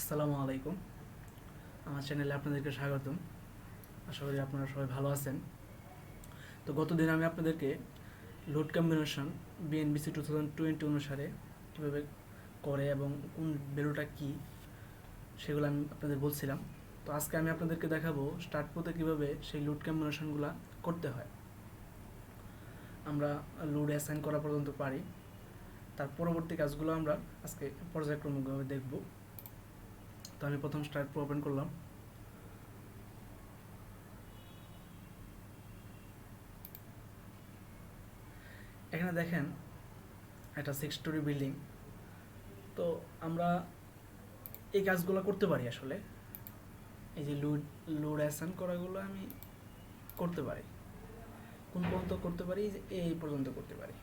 আসসালামু আলাইকুম। আমার চ্যানেলে আপনাদেরকে স্বাগতম। আশা করি আপনারা সবাই ভালো আছেন। তো গতদিন আমি আপনাদেরকে লোড কম্বিনেশন BNBC-2020 অনুসারে কীভাবে করে এবং কোন ভ্যালুটা কী সেগুলো আমি আপনাদের বলছিলাম। তো আজকে আমি আপনাদেরকে দেখাবো স্টার্ট প্রোতে কীভাবে সেই লোড কম্বিনেশনগুলো করতে হয়। আমরা লোড অ্যাসাইন করা পর্যন্ত পারি, তার পরবর্তী কাজগুলো আমরা আজকে পর্যায়ক্রমিকভাবে দেখব। তো আমি প্রথম স্টার্ট প্রো ওপেন করলাম। এখানে দেখেন একটা 6 স্টোরি বিল্ডিং। তো আমরা এই কাজগুলো করতে পারি আসলে। এই যে লোড অ্যাসাইন করাগুলো আমি করতে পারি। কোন পর্যন্ত করতে পারি? যে এই পর্যন্ত করতে পারি।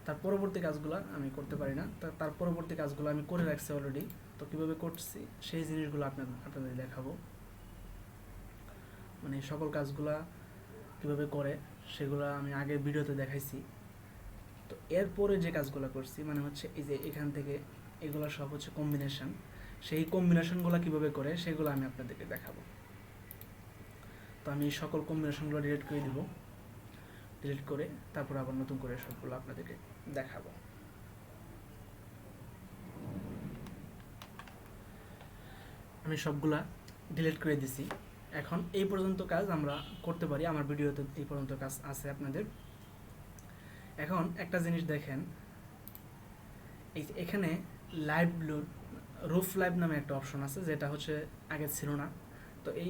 তার পরবর্তী কাজগুলো আমি করতে পারি না। তার পরবর্তী কাজগুলো আমি করে রাখছি অলরেডি। তো কীভাবে করছি সেই জিনিসগুলো আপনাদের দেখাবো। মানে সকল কাজগুলা কীভাবে করে সেগুলো আমি আগের ভিডিওতে দেখাইছি। তো এরপরে যে কাজগুলো করছি মানে হচ্ছে এই যে এখান থেকে এগুলো সব হচ্ছে কম্বিনেশন। সেই কম্বিনেশনগুলো কীভাবে করে সেগুলো আমি আপনাদেরকে দেখাবো। তো আমি সকল কম্বিনেশনগুলো ডিলিট করে দিব। ডিলিট করে তারপর আবার নতুন করে সবগুলো আপনাদেরকে দেখাবো। আমি সবগুলা ডিলিট করে দিছি। এখন এই পর্যন্ত কাজ আমরা করতে পারি। আমার ভিডিওতে এই পর্যন্ত কাজ আছে আপনাদের। এখন একটা জিনিস দেখেন, এখানে লাইভ লোড রুফ লাইভ নামে একটা অপশন আছে, যেটা হচ্ছে আগে ছিল না। তো এই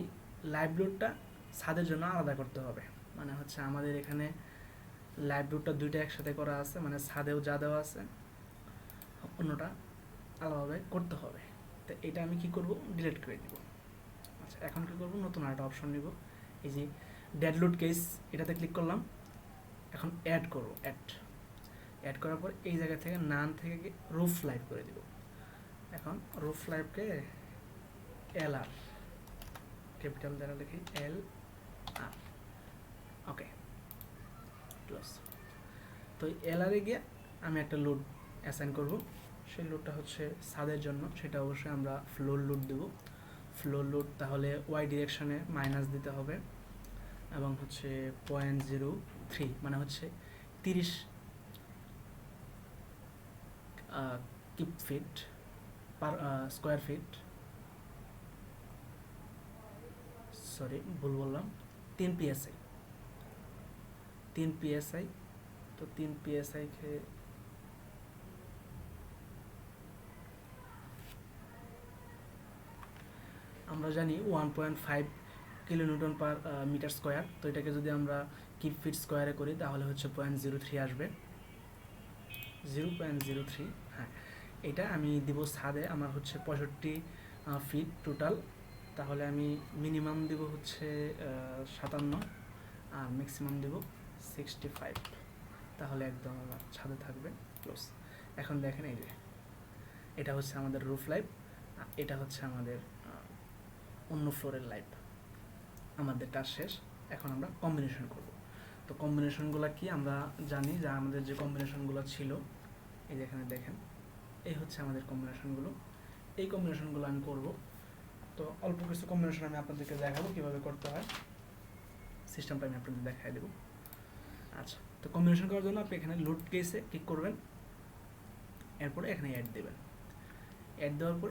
লাইভ লোডটা ছাদের জন্য আলাদা করতে হবে। মানে হচ্ছে আমাদের এখানে লাইভ লোডটা দুইটা একসাথে করা আছে, মানে ছাদেও যা দেওয়া আছে অন্যটা আলাদাভাবে করতে হবে। তো এটা আমি কি করব? ডিলিট করে দিব। আচ্ছা, এখন কি করব? নতুন আরেকটা অপশন নিব। এই যে ডেড লোড কেস, এটাতে ক্লিক করলাম। এখন অ্যাড করব। অ্যাড করার পর এই জায়গা থেকে নান থেকে রুফ লাইভ করে দিব। এখন রুফ লাইভকে LR ক্যাপিটাল দ্বারা লিখি LR। ওকে, ক্লোজ। তো LR এ গিয়ে আমি একটা লোড অ্যাসাইন করব। সেই লোডটা হচ্ছে ছাদের জন্য, সেটা অবশ্যই আমরা ফ্লোর লোড দেব। ফ্লোর লোড তাহলে ওয়াই ডিরেকশনে মাইনাস দিতে হবে এবং হচ্ছে 0.03 মানে হচ্ছে 30 cube feet per square feet. Sorry, ভুল বললাম। 3 PSI। তো 3 PSI কে আমরা জানি 1.5 কিলোনিউটন পার মিটার স্কোয়ার। তো এটাকে যদি আমরা কিউব ফিট স্কোয়ারে করি তাহলে হচ্ছে 0.03 আসবে। 0.03। হ্যাঁ, এটা আমি দিব ছাদে। আমার হচ্ছে 65 ফিট টোটাল। তাহলে আমি মিনিমাম দিব হচ্ছে 57 আর ম্যাক্সিমাম দেব 65। তাহলে একদম আমার ছাদে থাকবে। ক্লোজ। এখন দেখেন এই যে এটা হচ্ছে আমাদের রুফ লাইভ, এটা হচ্ছে আমাদের অন্য ফ্লোরের লাইভ। আমাদের কাজ শেষ। এখন আমরা কম্বিনেশন করব। তো কম্বিনেশনগুলো কি আমরা জানি, যে আমাদের যে কম্বিনেশনগুলো ছিল এই যে এখানে দেখেন, এই হচ্ছে আমাদের কম্বিনেশনগুলো। এই কম্বিনেশনগুলো আমি করব। তো অল্প কিছু কম্বিনেশন আমি আপনাদেরকে দেখাবো কীভাবে করতে হয়। সিস্টেমটা আমি আপনাদের দেখাই দেবো। আচ্ছা, তো কম্বিনেশন করার জন্য আপনি এখানে লোড কেসে ক্লিক করবেন। এরপরে এখানে অ্যাড দেবেন। অ্যাড দেওয়ার পর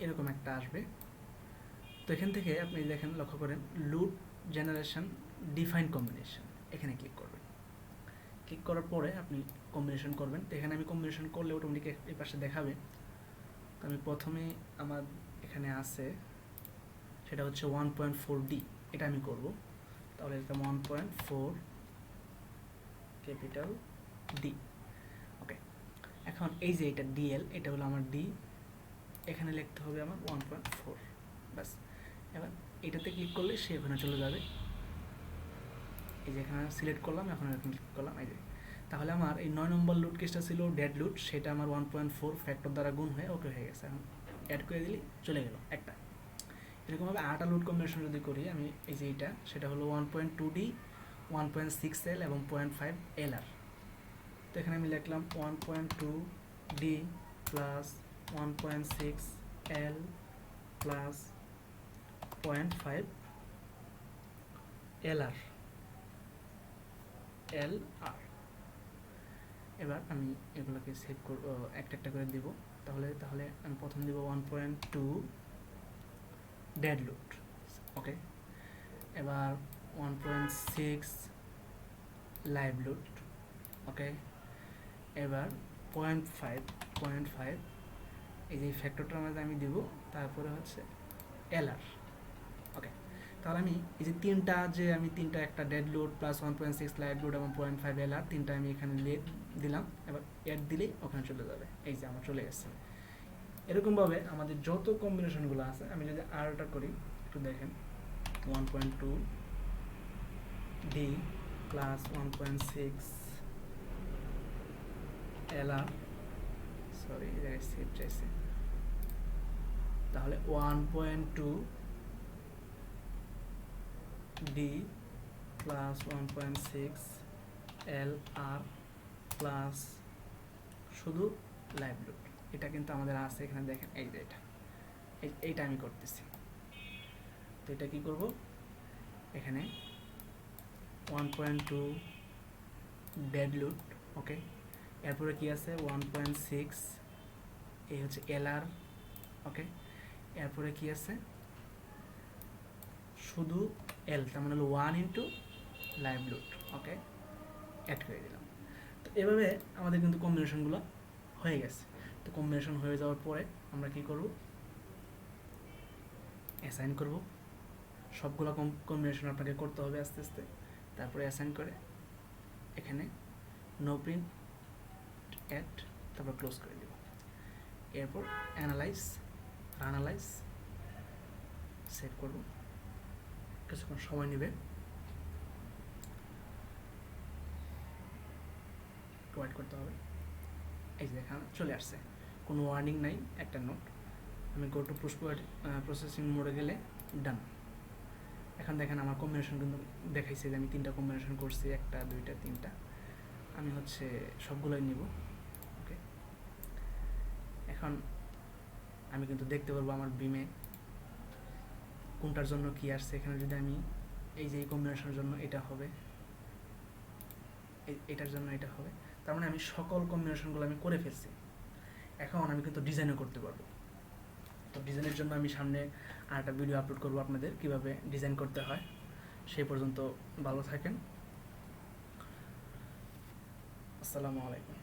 এরকম একটা আসবে। তো এখান থেকে আপনি দেখেন, লক্ষ্য করেন লোড জেনারেশন ডিফাইন কম্বিনেশন, এখানে ক্লিক করবেন। ক্লিক করার পরে আপনি কম্বিনেশন করবেন। তো এখানে আমি কম্বিনেশন করলে অটোমেটিক এই পাশে দেখাবে। তো আমি প্রথমে আমার এখানে আছে সেটা হচ্ছে 1.4D, এটা আমি করব। তাহলে এটা 1.4 ক্যাপিটাল ডি। ওকে, এখন এই যে এটা DL, এটা হলো আমার D, এখানে লিখতে হবে আমার 1.4। ব্যাস, এবার এটাতে ক্লিক করলে সে ওখানে চলে যাবে। এই যে এখানে সিলেক্ট করলাম, এখন এখানে ক্লিক করলাম। এই যে তাহলে আমার এই 9 নম্বর লোড কেসটা ছিল ডেড লোড, সেটা আমার 1.4 ফ্যাক্টর দ্বারা গুণ হয়ে ওকে হয়ে গেছে। এখন অ্যাড করে দিলে চলে গেল একটা। এরকমভাবে 8টা লোড কম্বিনেশন যদি করি আমি, এই যে এইটা সেটা হলো 1.2D, 1.6L এবং 0.5 LR। তো এখানে আমি লিখলাম 1.2D plus 1.6 L plus 0.5 LR LR। এবার আমি এগুলোকে সেভ করব, একটা একটা করে দিব। তাহলে আমি প্রথম দিব 1.2 ডেড লোড, ওকে। এবার 1.6 লাইভ লোড, ওকে। এবার 0.5 এই যে ফ্যাক্টরটার মধ্যে আমি দিব, তারপরে হচ্ছে এলআর, ওকে। তাহলে আমি এই যে তিনটা একটা dead load plus 1.6 live load এবং 0.5 এলআর, তিনটা আমি এখানে দিলাম। এবার অ্যাড দিলেই ওখানে চলে যাবে, এই যে আমার চলে গেছে। এরকমভাবে আমাদের যত কম্বিনেশনগুলো আছে, আমি যদি আরটা করি একটু দেখেন, 1.2 D plus 1.6 LR, sorry save চাইছে, তাহলে 1.2 ডি প্লাস 1.6 এলআর প্লাস শুধু লাইভ লোড। এটা কিন্তু আমাদের আছে এখানে, দেখেন এই যে এইটা আমি করতেছি। তো এটা কি করব, এখানে 1.2 ডেড লোড, ওকে। এরপরে কি আছে 1.6, এই হচ্ছে এলআর, ওকে। এরপরে কি আছে শুধু এল, তার মানে হলো 1 ইন্টু লাইভ লোড, ওকে, অ্যাড করে দিলাম। তো এভাবে আমাদের কিন্তু কম্বিনেশনগুলো হয়ে গেছে। তো কম্বিনেশন হয়ে যাওয়ার পরে আমরা কি করব, অ্যাসাইন করব। সবগুলো কম্বিনেশন আপনাকে করতে হবে আস্তে আস্তে। তারপরে অ্যাসাইন করে এখানে নো প্রিন্ট অ্যাড, তারপর ক্লোজ করে দেব। এরপর রানালাইজ সেভ করব, কিছুক্ষণ সময় নেবে, ওয়েট করতে হবে। এই যে এখানে চলে আসছে, কোনো ওয়ার্নিং নাই, একটা নোট। আমি গো টু প্রসেসিং মোডে গেলে ডান। এখন দেখেন আমার কম্বিনেশন কিন্তু দেখাইছে যে আমি 3টা কম্বিনেশন করছি, 1টা 2টা 3টা। আমি হচ্ছে সবগুলোই নিব, ওকে। এখন আমি কিন্তু দেখতে পারবো আমার বিমে কোনটার জন্য কি আসছে। এখানে যদি আমি এই যে এই কম্বিনেশনের জন্য এটা হবে, এটার জন্য এটা হবে, তার মানে আমি সকল কম্বিনেশনগুলো আমি করে ফেলছি। এখন আমি কিন্তু ডিজাইনও করতে পারবো। তো ডিজাইনের জন্য আমি সামনে আরেকটা ভিডিও আপলোড করবো আপনাদের কিভাবে ডিজাইন করতে হয়। সেই পর্যন্ত ভালো থাকেন, আসসালামু আলাইকুম।